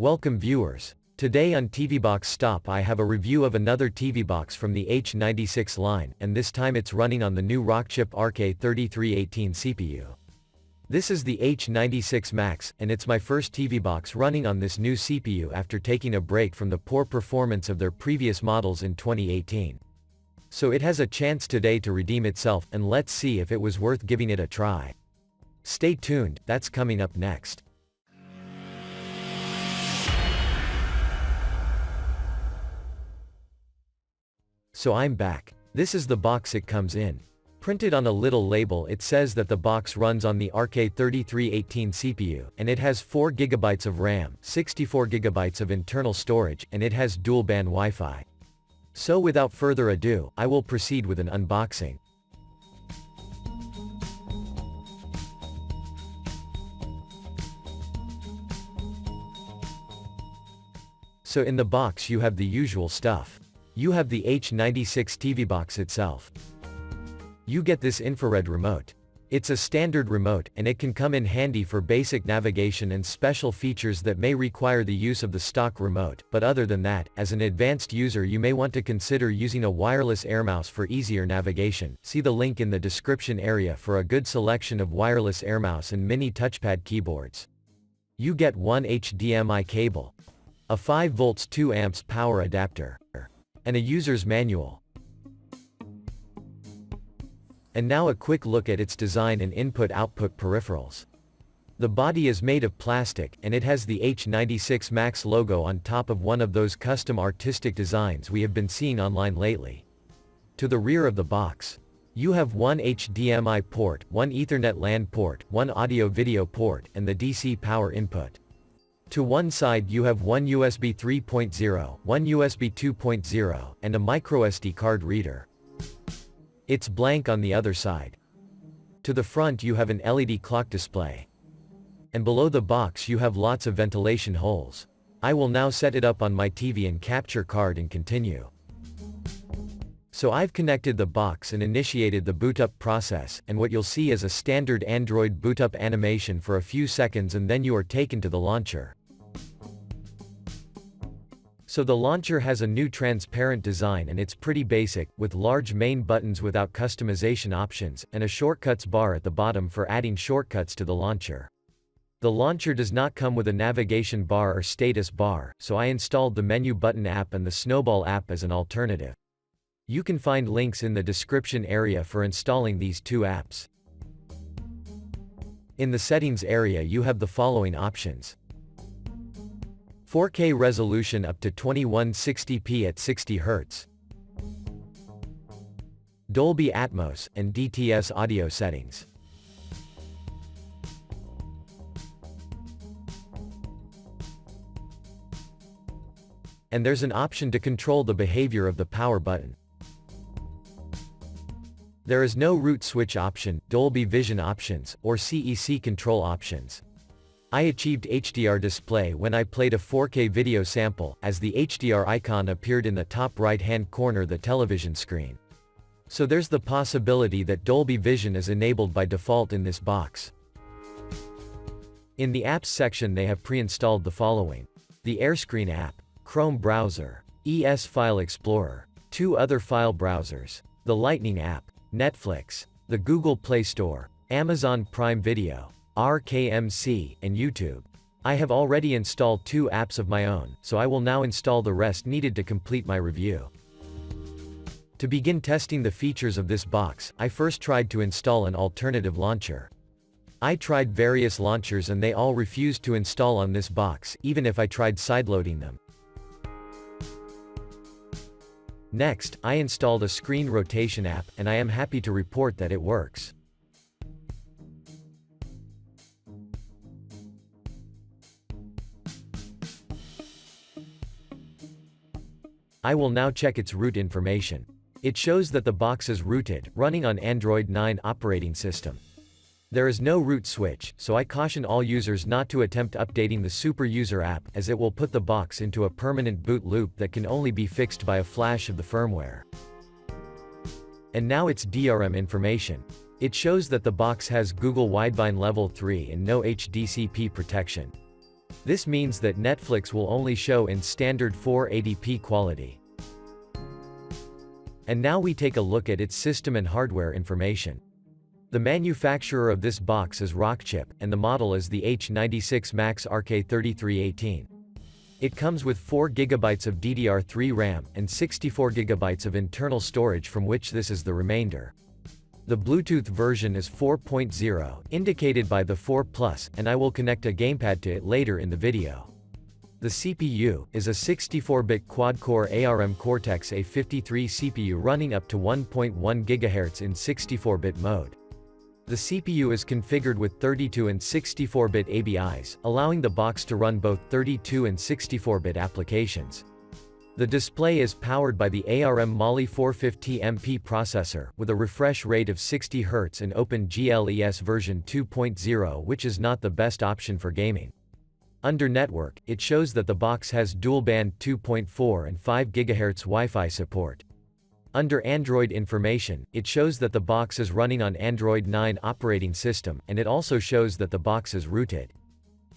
Welcome viewers. Today on TV Box Stop I have a review of another TV box from the H96 line, and this time it's running on the new Rockchip RK3318 CPU. This is the H96 Max, and it's my first TV box running on this new CPU after taking a break from the poor performance of their previous models in 2018. So it has a chance today to redeem itself, and let's see if it was worth giving it a try. Stay tuned, that's coming up next. So I'm back. This is the box it comes in. Printed on a little label it says that the box runs on the RK3318 CPU, and it has 4GB of RAM, 64GB of internal storage, and it has dual-band Wi-Fi. So without further ado, I will proceed with an unboxing. So in the box you have the usual stuff. You have the H96 TV box itself. You get this infrared remote. It's a standard remote, and it can come in handy for basic navigation and special features that may require the use of the stock remote, but other than that, as an advanced user you may want to consider using a wireless air mouse for easier navigation. See the link in the description area for a good selection of wireless air mouse and mini touchpad keyboards. You get one HDMI cable, a 5 volts 2 amps power adapter, and a user's manual. And now a quick look at its design and input-output peripherals. The body is made of plastic, and it has the H96 Max logo on top of one of those custom artistic designs we have been seeing online lately. To the rear of the box, you have one HDMI port, one Ethernet LAN port, one audio-video port, and the DC power input. To one side you have one USB 3.0, one USB 2.0, and a microSD card reader. It's blank on the other side. To the front you have an LED clock display. And below the box you have lots of ventilation holes. I will now set it up on my TV and capture card and continue. So I've connected the box and initiated the boot up process, and what you'll see is a standard Android boot up animation for a few seconds, and then you are taken to the launcher. So the launcher has a new transparent design, and it's pretty basic, with large main buttons without customization options, and a shortcuts bar at the bottom for adding shortcuts to the launcher. The launcher does not come with a navigation bar or status bar, so I installed the menu button app and the Snowball app as an alternative. You can find links in the description area for installing these two apps. In the settings area you have the following options: 4K resolution up to 2160p at 60 Hz, Dolby Atmos, and DTS audio settings. And there's an option to control the behavior of the power button. There is no root switch option, Dolby Vision options, or CEC control options. I achieved HDR display when I played a 4K video sample, as the HDR icon appeared in the top right-hand corner of the television screen. So there's the possibility that Dolby Vision is enabled by default in this box. In the apps section they have pre-installed the following: the AirScreen app, Chrome browser, ES File Explorer, 2 other file browsers, the Lightning app, Netflix, the Google Play Store, Amazon Prime Video, RKMC, and YouTube. I have already installed 2 apps of my own, so I will now install the rest needed to complete my review. To begin testing the features of this box, I first tried to install an alternative launcher. I tried various launchers and they all refused to install on this box, even if I tried sideloading them. Next, I installed a screen rotation app, and I am happy to report that it works. I will now check its root information. It shows that the box is rooted, running on Android 9 operating system. There is no root switch, so I caution all users not to attempt updating the Super User app, as it will put the box into a permanent boot loop that can only be fixed by a flash of the firmware. And now its DRM information. It shows that the box has Google Widevine Level 3 and no HDCP protection. This means that Netflix will only show in standard 480p quality. And now we take a look at its system and hardware information. The manufacturer of this box is Rockchip, and the model is the H96 Max RK3318. It comes with 4GB of DDR3 RAM, and 64GB of internal storage, from which this is the remainder. The Bluetooth version is 4.0, indicated by the 4+, and I will connect a gamepad to it later in the video. The CPU is a 64-bit quad-core ARM Cortex-A53 CPU running up to 1.1 GHz in 64-bit mode. The CPU is configured with 32 and 64-bit ABIs, allowing the box to run both 32 and 64-bit applications. The display is powered by the ARM Mali 450MP processor, with a refresh rate of 60 Hz and OpenGLES version 2.0, which is not the best option for gaming. Under network, it shows that the box has dual-band 2.4 and 5 GHz Wi-Fi support. Under Android information, it shows that the box is running on Android 9 operating system, and it also shows that the box is rooted.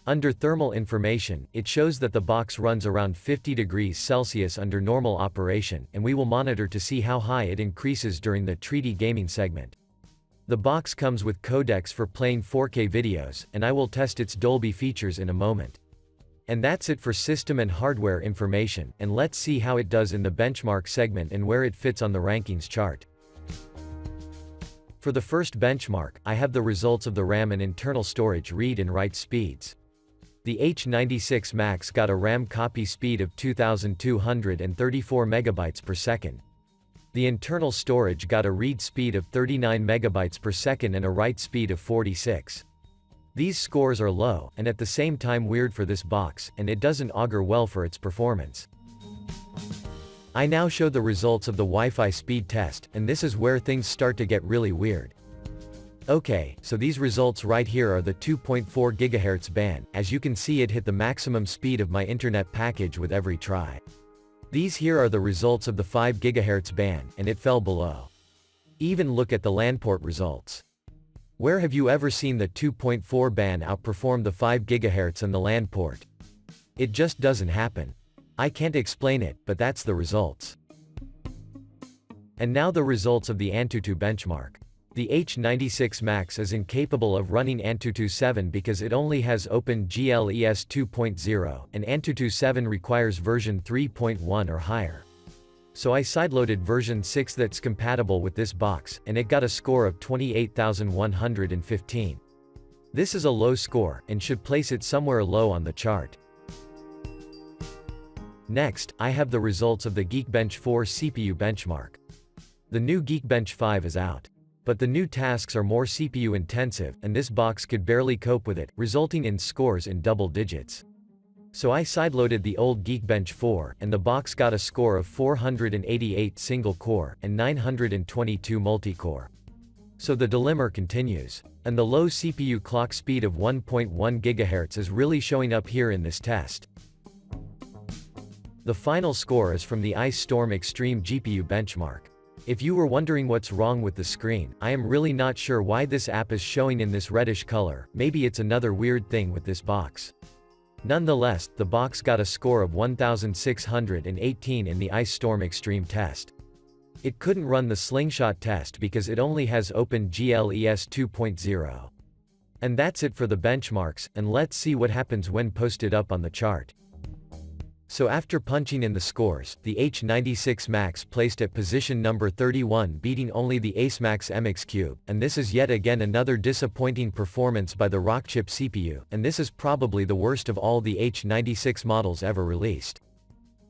Under thermal information, it shows that the box runs around 50 degrees Celsius under normal operation, and we will monitor to see how high it increases during the 3D gaming segment. The box comes with codecs for playing 4K videos, and I will test its Dolby features in a moment. And that's it for system and hardware information, and let's see how it does in the benchmark segment and where it fits on the rankings chart. For the first benchmark, I have the results of the RAM and internal storage read and write speeds. The H96 Max got a RAM copy speed of 2234 megabytes per second. The internal storage got a read speed of 39 megabytes per second and a write speed of 46. These scores are low, and at the same time weird for this box, and it doesn't augur well for its performance. I now show the results of the Wi-Fi speed test, and this is where things start to get really weird. Okay, so these results right here are the 2.4 GHz band. As you can see, it hit the maximum speed of my internet package with every try. These here are the results of the 5 GHz band, and it fell below. Even look at the LAN port results. Where have you ever seen the 2.4 band outperform the 5 GHz and the LAN port? It just doesn't happen. I can't explain it, but that's the results. And now the results of the Antutu Benchmark. The H96 Max is incapable of running Antutu 7 because it only has OpenGLES 2.0, and Antutu 7 requires version 3.1 or higher. So I sideloaded version 6 that's compatible with this box, and it got a score of 28,115. This is a low score, and should place it somewhere low on the chart. Next, I have the results of the Geekbench 4 CPU benchmark. The new Geekbench 5 is out. But the new tasks are more CPU intensive, and this box could barely cope with it, resulting in scores in double digits. So I sideloaded the old Geekbench 4, and the box got a score of 488 single-core, and 922 multi-core. So the dilemma continues. And the low CPU clock speed of 1.1 GHz is really showing up here in this test. The final score is from the Ice Storm Extreme GPU benchmark. If you were wondering what's wrong with the screen, I am really not sure why this app is showing in this reddish color. Maybe it's another weird thing with this box. Nonetheless, the box got a score of 1,618 in the Ice Storm Extreme test. It couldn't run the SlingShot test because it only has OpenGLES 2.0. And that's it for the benchmarks, and let's see what happens when posted up on the chart. So after punching in the scores, the H96 Max placed at position number 31, beating only the AceMax MX Cube, and this is yet again another disappointing performance by the Rockchip CPU, and this is probably the worst of all the H96 models ever released.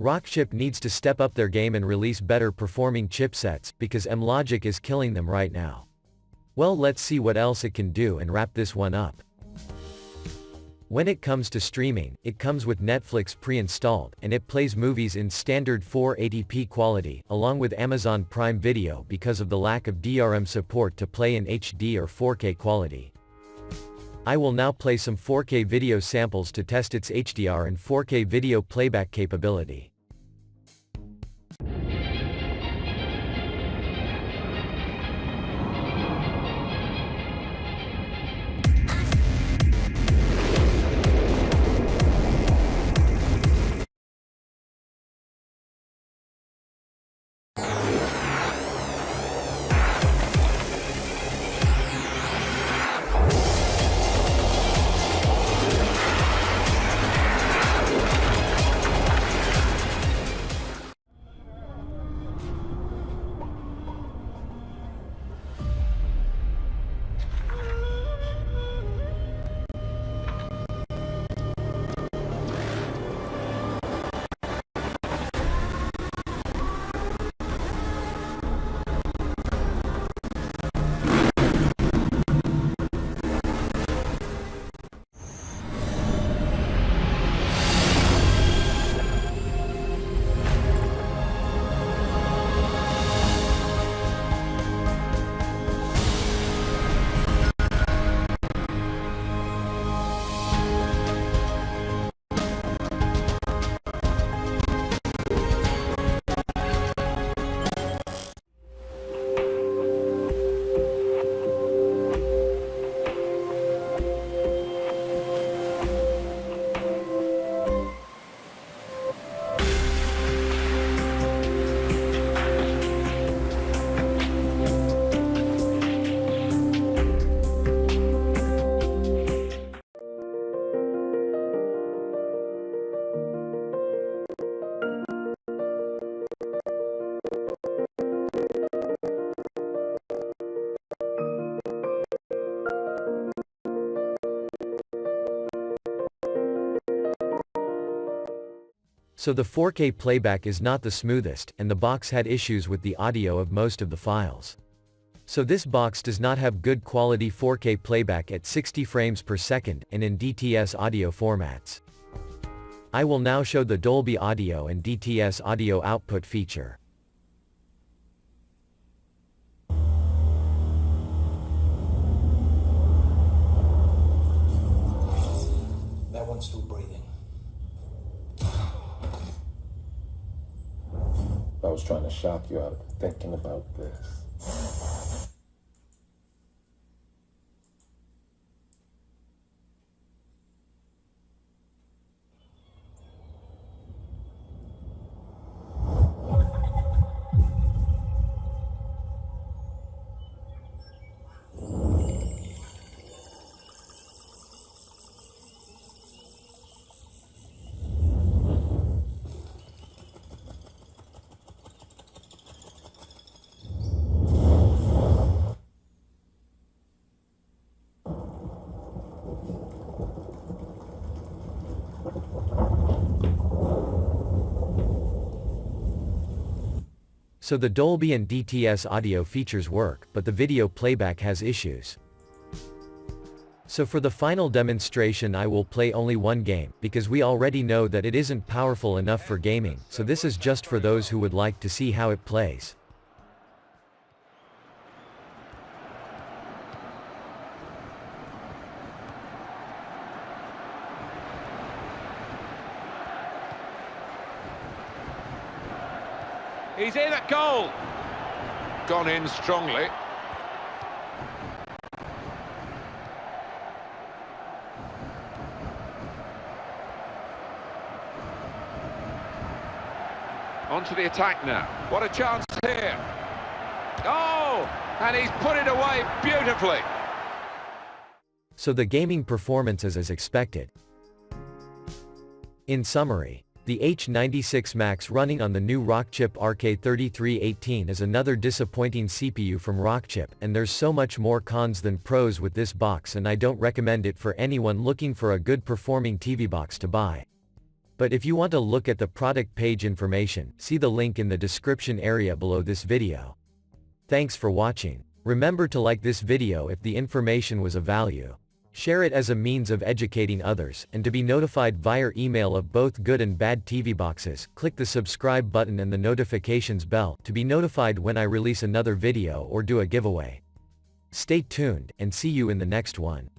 Rockchip needs to step up their game and release better performing chipsets, because eMMlogic is killing them right now. Well, let's see what else it can do and wrap this one up. When it comes to streaming, it comes with Netflix pre-installed, and it plays movies in standard 480p quality, along with Amazon Prime Video because of the lack of DRM support to play in HD or 4K quality. I will now play some 4K video samples to test its HDR and 4K video playback capability. So the 4K playback is not the smoothest, and the box had issues with the audio of most of the files. So this box does not have good quality 4K playback at 60 frames per second, and in DTS audio formats. I will now show the Dolby audio and DTS audio output feature. That one's still breathing. I was trying to shock you out of thinking about this. So the Dolby and DTS audio features work, but the video playback has issues. So for the final demonstration I will play only one game, because we already know that it isn't powerful enough for gaming, so this is just for those who would like to see how it plays. He's in at goal. Gone in strongly. On to the attack now. What a chance here. Oh, and he's put it away beautifully. So the gaming performance is as expected. In summary, the H96 Max running on the new Rockchip RK3318 is another disappointing CPU from Rockchip, and there's so much more cons than pros with this box, and I don't recommend it for anyone looking for a good performing TV box to buy. But if you want to look at the product page information, see the link in the description area below this video. Thanks for watching. Remember to like this video if the information was of value. Share it as a means of educating others, and to be notified via email of both good and bad TV boxes, click the subscribe button and the notifications bell to be notified when I release another video or do a giveaway. Stay tuned, and see you in the next one.